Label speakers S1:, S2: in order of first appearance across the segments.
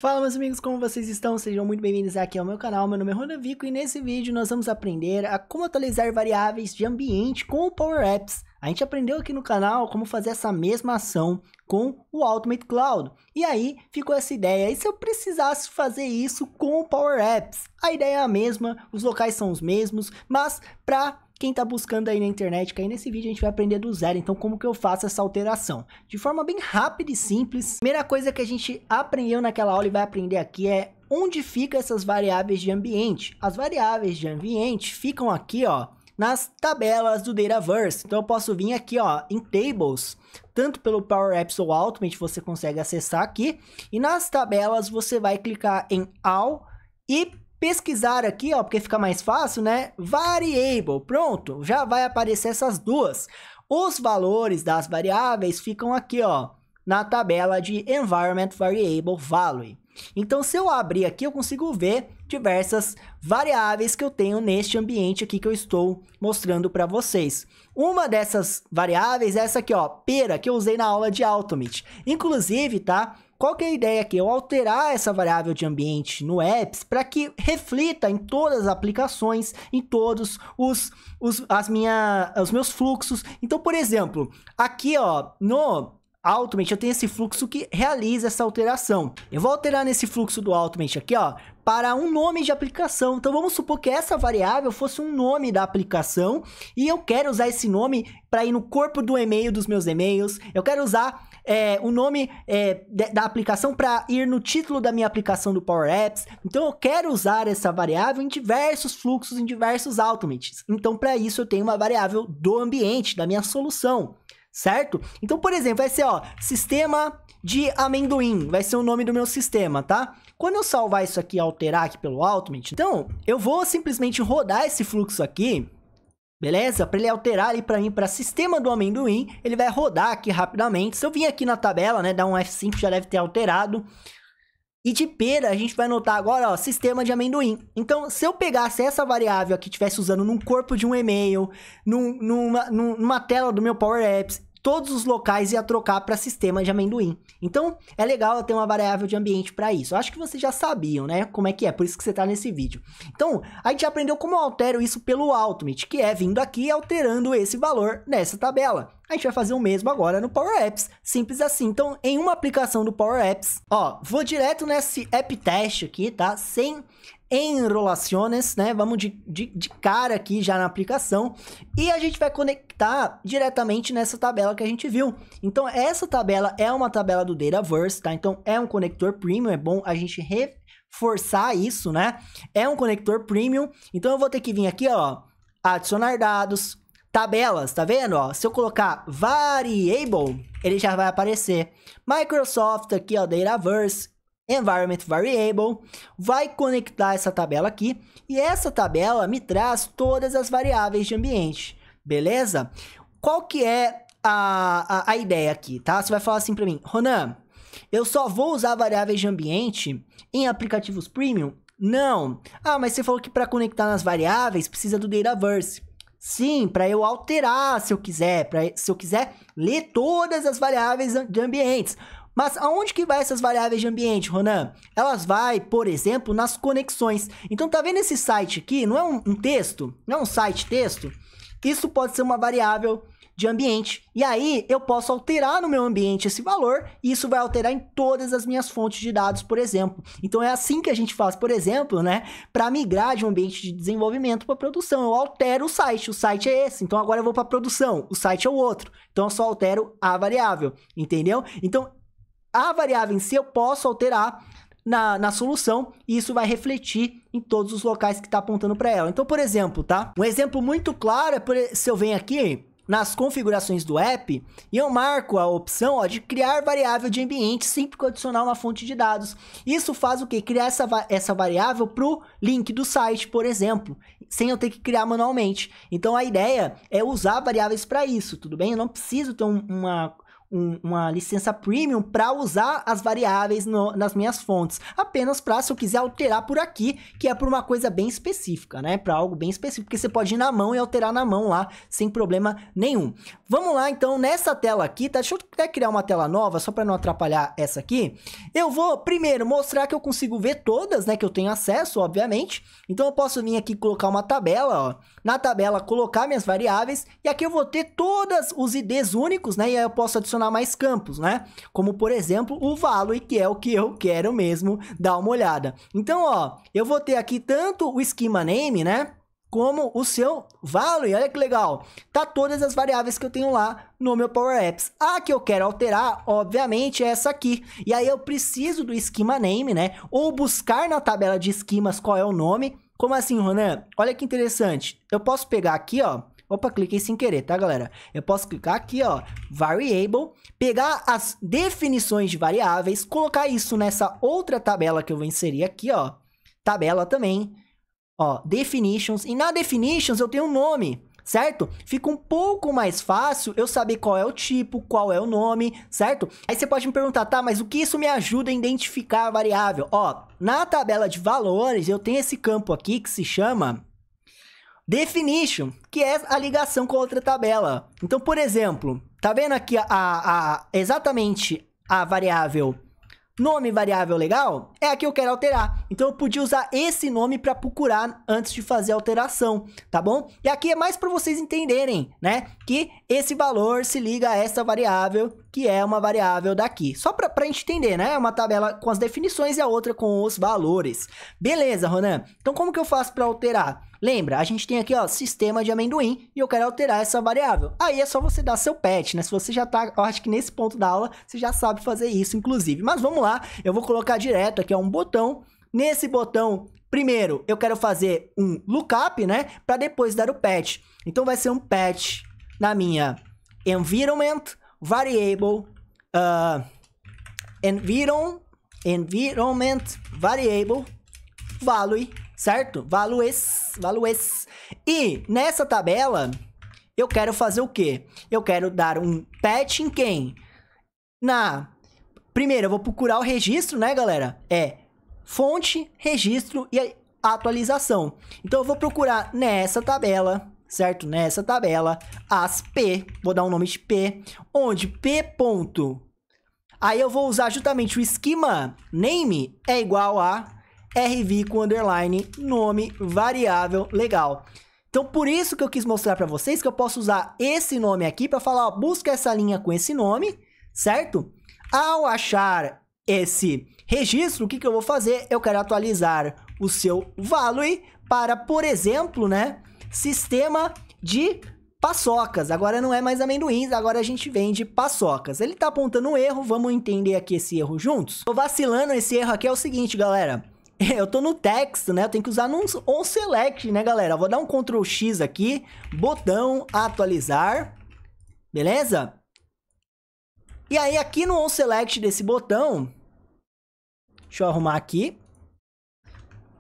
S1: Fala meus amigos, como vocês estão? Sejam muito bem-vindos aqui ao meu canal, meu nome é Ronavico e nesse vídeo nós vamos aprender a como atualizar variáveis de ambiente com o Power Apps. A gente aprendeu aqui no canal como fazer essa mesma ação com o Ultimate Cloud. E aí ficou essa ideia, e se eu precisasse fazer isso com o Power Apps? A ideia é a mesma, os locais são os mesmos, mas para quem tá buscando aí na internet, que aí nesse vídeo a gente vai aprender do zero, então como que eu faço essa alteração? De forma bem rápida e simples. Primeira coisa que a gente aprendeu naquela aula e vai aprender aqui é onde ficam essas variáveis de ambiente. As variáveis de ambiente ficam aqui, ó, nas tabelas do Dataverse. Então eu posso vir aqui, ó, em Tables, tanto pelo Power Apps ou Ultimate você consegue acessar aqui, e nas tabelas você vai clicar em All e pesquisar aqui, ó, porque fica mais fácil, né? Variable, pronto, já vai aparecer essas duas. Os valores das variáveis ficam aqui, ó, na tabela de Environment Variable Value. Então, se eu abrir aqui, eu consigo ver diversas variáveis que eu tenho neste ambiente aqui que eu estou mostrando para vocês. Uma dessas variáveis é essa aqui, ó, pera, que eu usei na aula de Ultimate. Inclusive, tá? Qual que é a ideia aqui? Eu alterar essa variável de ambiente no Apps para que reflita em todas as aplicações, em todos os meus fluxos. Então, por exemplo, aqui, ó, no Ultimate eu tenho esse fluxo que realiza essa alteração. Eu vou alterar nesse fluxo do Ultimate aqui, ó, para um nome de aplicação. Então vamos supor que essa variável fosse um nome da aplicação e eu quero usar esse nome para ir no corpo do e-mail dos meus e-mails. Eu quero usar o nome da aplicação para ir no título da minha aplicação do Power Apps. Então eu quero usar essa variável em diversos fluxos, em diversos Ultimates. Então para isso eu tenho uma variável do ambiente, da minha solução. Certo? Então, por exemplo, vai ser, ó, sistema de amendoim, vai ser o nome do meu sistema, tá? Quando eu salvar isso aqui e alterar aqui pelo Ultimate, então, eu vou simplesmente rodar esse fluxo aqui, beleza? Para ele alterar ali para mim, para sistema do amendoim, ele vai rodar aqui rapidamente. Se eu vim aqui na tabela, né, dar um F5, já deve ter alterado. E de pera, a gente vai notar agora, ó, sistema de amendoim. Então, se eu pegasse essa variável aqui, estivesse usando num corpo de um e-mail, numa tela do meu Power Apps, todos os locais ia trocar para sistema de amendoim. Então, é legal eu ter uma variável de ambiente para isso. Eu acho que vocês já sabiam, né, como é que é, por isso que você tá nesse vídeo. Então, a gente aprendeu como eu altero isso pelo Ultimate, que é vindo aqui e alterando esse valor nessa tabela. A gente vai fazer o mesmo agora no Power Apps, simples assim. Então, em uma aplicação do Power Apps, ó, vou direto nesse app teste aqui, tá? Sem enrolações, né? Vamos de cara aqui já na aplicação e a gente vai conectar diretamente nessa tabela que a gente viu. Então, essa tabela é uma tabela do Dataverse, tá? Então, é um conector premium, é bom a gente reforçar isso, né? É um conector premium, então eu vou ter que vir aqui, ó, adicionar dados, tabelas, tá vendo? Ó, se eu colocar variable, ele já vai aparecer. Microsoft aqui, ó, Dataverse, Environment Variable, vai conectar essa tabela aqui, e essa tabela me traz todas as variáveis de ambiente, beleza? Qual que é a ideia aqui, tá? Você vai falar assim para mim, Ronan, eu só vou usar variáveis de ambiente em aplicativos premium? Não. Ah, mas você falou que para conectar nas variáveis precisa do Dataverse. Sim, para eu alterar se eu quiser, se eu quiser ler todas as variáveis de ambientes. Mas aonde que vai essas variáveis de ambiente, Ronan? Elas vai, por exemplo, nas conexões. Então, tá vendo esse site aqui? Não é um texto? Não é um site texto? Isso pode ser uma variável de ambiente. E aí, eu posso alterar no meu ambiente esse valor, e isso vai alterar em todas as minhas fontes de dados, por exemplo. Então, é assim que a gente faz, por exemplo, né? Para migrar de um ambiente de desenvolvimento para produção. Eu altero o site é esse. Então, agora eu vou para produção. O site é o outro. Então, eu só altero a variável. Entendeu? Então, a variável em si eu posso alterar na solução e isso vai refletir em todos os locais que está apontando para ela. Então, por exemplo, tá? Um exemplo muito claro é se eu venho aqui nas configurações do app e eu marco a opção, ó, de criar variável de ambiente sempre que eu adicionar uma fonte de dados. Isso faz o quê? Criar essa variável para o link do site, por exemplo, sem eu ter que criar manualmente. Então, a ideia é usar variáveis para isso, tudo bem? Eu não preciso ter uma licença premium para usar as variáveis nas minhas fontes. Apenas para se eu quiser alterar por aqui, que é por uma coisa bem específica, né? Para algo bem específico, porque você pode ir na mão e alterar na mão lá, sem problema nenhum. Vamos lá, então, nessa tela aqui, tá? Deixa eu até criar uma tela nova, só para não atrapalhar essa aqui. Eu vou, primeiro, mostrar que eu consigo ver todas, né? Que eu tenho acesso, obviamente. Então, eu posso vir aqui e colocar uma tabela, ó. Na tabela, colocar minhas variáveis. E aqui eu vou ter todos os IDs únicos, né? E aí eu posso adicionar mais campos, né? Como, por exemplo, o value, que é o que eu quero mesmo dar uma olhada. Então, ó, eu vou ter aqui tanto o schema name, né? Como o seu value. Olha que legal. Tá todas as variáveis que eu tenho lá no meu Power Apps. A que eu quero alterar, obviamente, é essa aqui. E aí eu preciso do schema name, né? Ou buscar na tabela de esquemas qual é o nome. Como assim, Ronan? Olha que interessante. Eu posso pegar aqui, ó. Opa, cliquei sem querer, tá, galera? Eu posso clicar aqui, ó, Variable, pegar as definições de variáveis, colocar isso nessa outra tabela que eu vou inserir aqui, ó. Tabela também, ó, Definitions. E na Definitions eu tenho um nome, certo? Fica um pouco mais fácil eu saber qual é o tipo, qual é o nome, certo? Aí você pode me perguntar, tá, mas o que isso me ajuda a identificar a variável? Ó, na tabela de valores eu tenho esse campo aqui que se chama Definition, que é a ligação com a outra tabela. Então, por exemplo, tá vendo aqui exatamente a variável nome variável legal? É a que eu quero alterar. Então, eu podia usar esse nome para procurar antes de fazer a alteração, tá bom? E aqui é mais para vocês entenderem, né? Que esse valor se liga a essa variável, que é uma variável daqui. Só para a gente entender, né? É uma tabela com as definições e a outra com os valores. Beleza, Ronan? Então, como que eu faço para alterar? Lembra, a gente tem aqui, ó, sistema de amendoim e eu quero alterar essa variável. Aí é só você dar seu patch, né? Se você já tá, eu acho que nesse ponto da aula, você já sabe fazer isso, inclusive. Mas vamos lá, eu vou colocar direto aqui, ó, um botão. Nesse botão, primeiro, eu quero fazer um lookup, né? Para depois dar o patch. Então, vai ser um patch na minha environment variable, environment variable value, certo? Values. E nessa tabela, eu quero fazer o quê? Eu quero dar um patch em quem? Primeiro, eu vou procurar o registro, né, galera? É fonte, registro e atualização. Então, eu vou procurar nessa tabela, certo? Nessa tabela, as P, vou dar um nome de P, onde P ponto. Aí, eu vou usar justamente o schema name é igual a RV com underline, nome, variável, legal. Então, por isso que eu quis mostrar para vocês que eu posso usar esse nome aqui para falar, ó, busca essa linha com esse nome, certo? Ao achar esse registro, o que eu vou fazer? Eu quero atualizar o seu value para, por exemplo, né, sistema de paçocas. Agora não é mais amendoins, agora a gente vende paçocas. Ele tá apontando um erro, vamos entender aqui esse erro juntos? Tô vacilando, esse erro aqui é o seguinte, galera. Eu tô no texto, né? Eu tenho que usar no onSelect, né, galera? Eu vou dar um Ctrl X aqui, botão atualizar, beleza? E aí, aqui no onSelect desse botão, deixa eu arrumar aqui,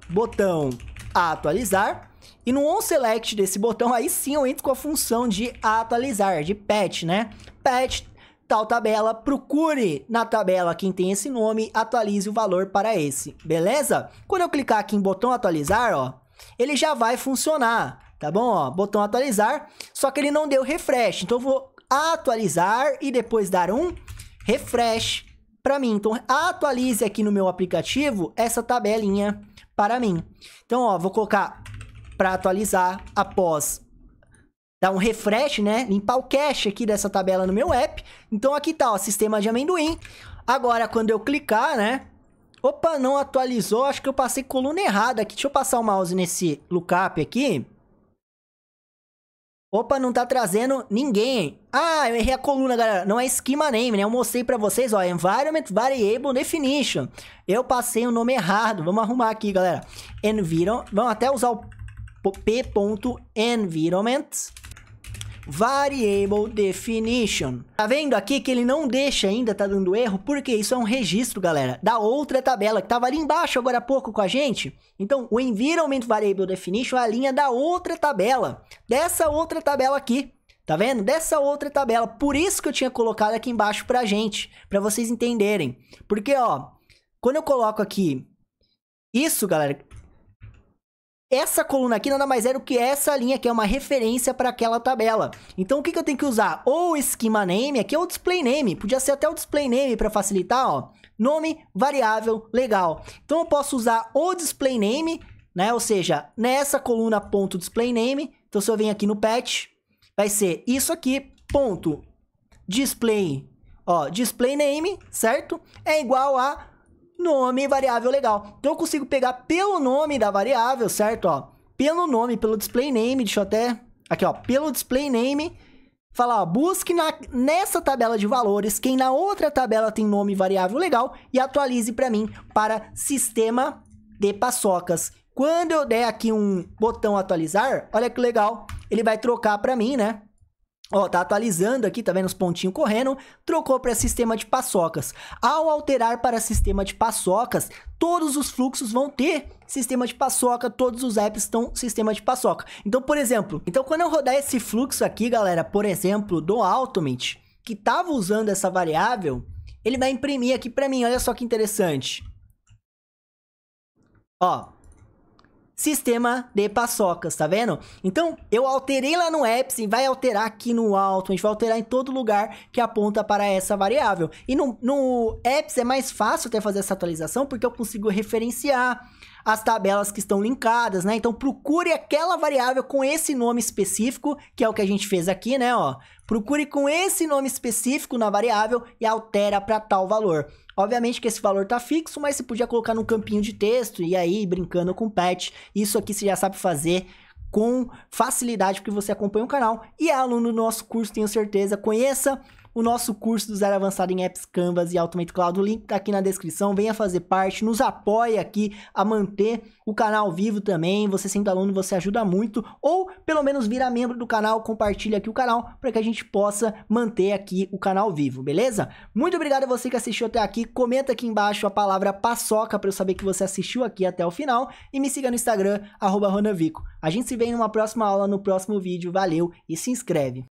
S1: botão atualizar, e no onSelect desse botão, aí sim eu entro com a função de atualizar, de patch, né? Patch tal tabela, procure na tabela quem tem esse nome, atualize o valor para esse, beleza? Quando eu clicar aqui em botão atualizar, ó, ele já vai funcionar, tá bom? Ó, botão atualizar, só que ele não deu refresh, então eu vou atualizar e depois dar um refresh para mim. Então, atualize aqui no meu aplicativo essa tabelinha para mim. Então, ó, vou colocar para atualizar após dar um refresh, né? Limpar o cache aqui dessa tabela no meu app. Então, aqui tá, ó, sistema de amendoim. Agora, quando eu clicar, né? Opa, não atualizou. Acho que eu passei coluna errada aqui. Deixa eu passar o mouse nesse lookup aqui. Opa, não tá trazendo ninguém. Ah, eu errei a coluna, galera. Não é schema name, né? Eu mostrei pra vocês, ó. Environment Variable Definition. Eu passei o nome errado. Vamos arrumar aqui, galera. Vamos até usar o p.environment Variable Definition. Tá vendo aqui que ele não deixa ainda, tá dando erro? Porque isso é um registro, galera, da outra tabela que tava ali embaixo agora há pouco com a gente. Então, o Environment Variable Definition é a linha da outra tabela. Dessa outra tabela aqui, Tá vendo? Dessa outra tabela. Por isso que eu tinha colocado aqui embaixo pra gente, pra vocês entenderem. Porque, ó, quando eu coloco aqui isso, galera, essa coluna aqui nada mais é do que essa linha, que é uma referência para aquela tabela. Então, o que eu tenho que usar? Ou o schema name, aqui é o display name. Podia ser até o display name para facilitar, ó. Nome, variável, legal. Então, eu posso usar o display name, né? Ou seja, nessa coluna ponto display name. Então, se eu venho aqui no patch, vai ser isso aqui, ponto display, ó, display name, certo? É igual a nome variável legal. Então eu consigo pegar pelo nome da variável, certo? Ó, pelo nome, pelo display name, deixa eu até... Aqui, ó, pelo display name, falar, ó, busque nessa tabela de valores, quem na outra tabela tem nome variável legal e atualize para mim para sistema de paçocas. Quando eu der aqui um botão atualizar, olha que legal, ele vai trocar para mim, né? Ó, tá atualizando aqui, tá vendo os pontinhos correndo, trocou para sistema de paçocas. Ao alterar para sistema de paçocas, todos os fluxos vão ter sistema de paçoca, todos os apps estão sistema de paçoca. Então, por exemplo, quando eu rodar esse fluxo aqui, galera, por exemplo, do Automate, que tava usando essa variável, ele vai imprimir aqui para mim, olha só que interessante. Ó, sistema de paçocas, tá vendo? Então, eu alterei lá no apps e vai alterar aqui no Automate, vai alterar em todo lugar que aponta para essa variável. E no apps é mais fácil até fazer essa atualização, porque eu consigo referenciar as tabelas que estão linkadas, né? Então, procure aquela variável com esse nome específico, que é o que a gente fez aqui, né? Ó, procure com esse nome específico na variável e altera para tal valor. Obviamente que esse valor tá fixo, mas você podia colocar num campinho de texto e aí brincando com patch. Isso aqui você já sabe fazer com facilidade porque você acompanha o canal e é aluno do nosso curso, tenho certeza. Conheça o nosso curso do Zero Avançado em Apps, Canvas e Automate Cloud. O link tá aqui na descrição. Venha fazer parte, nos apoie aqui a manter o canal vivo também. Você sendo aluno, você ajuda muito. Ou pelo menos vira membro do canal, compartilha aqui o canal para que a gente possa manter aqui o canal vivo, beleza? Muito obrigado a você que assistiu até aqui. Comenta aqui embaixo a palavra paçoca para eu saber que você assistiu aqui até o final. E me siga no Instagram, @ronavico. A gente se vê em uma próxima aula, no próximo vídeo. Valeu e se inscreve.